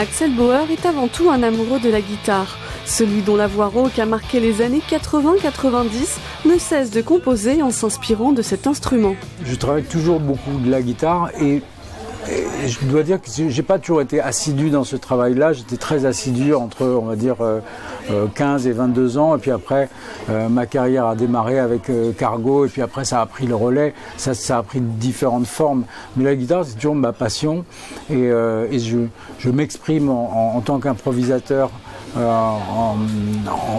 Axel Bauer est avant tout un amoureux de la guitare. Celui dont la voix rauque a marqué les années 80-90 ne cesse de composer en s'inspirant de cet instrument. Je travaille toujours beaucoup de la guitare et je dois dire que j'ai pas toujours été assidu dans ce travail-là. J'étais très assidu entre, on va dire, 15 et 22 ans. Et puis après, ma carrière a démarré avec Cargo. Et puis après, ça a pris le relais. Ça a pris différentes formes. Mais la guitare, c'est toujours ma passion. Et je m'exprime en tant qu'improvisateur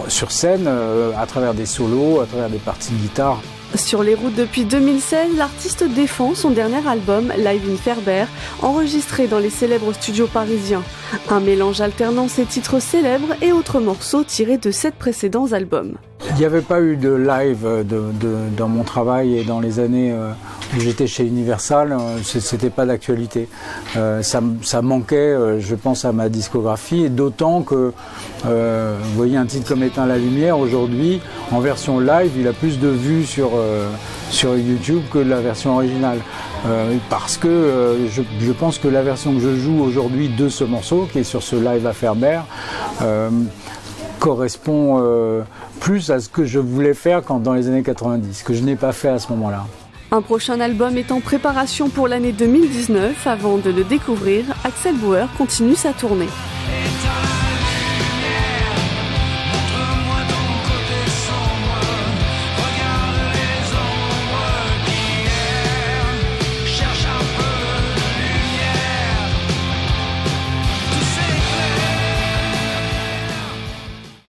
sur scène, à travers des solos, à travers des parties de guitare. Sur les routes depuis 2016, l'artiste défend son dernier album, Live in Ferber, enregistré dans les célèbres studios parisiens. Un mélange alternant ses titres célèbres et autres morceaux tirés de 7 précédents albums. Il n'y avait pas eu de live dans mon travail et dans les années où j'étais chez Universal, c'était pas d'actualité. Ça manquait, je pense, à ma discographie, et d'autant que, vous voyez, un titre comme Éteins la lumière, aujourd'hui, en version live, il a plus de vues sur YouTube que la version originale. Parce que je pense que la version que je joue aujourd'hui de ce morceau, qui est sur ce live à Ferber, correspond plus à ce que je voulais faire dans les années 90, que je n'ai pas fait à ce moment-là. Un prochain album est en préparation pour l'année 2019. Avant de le découvrir, Axel Bauer continue sa tournée.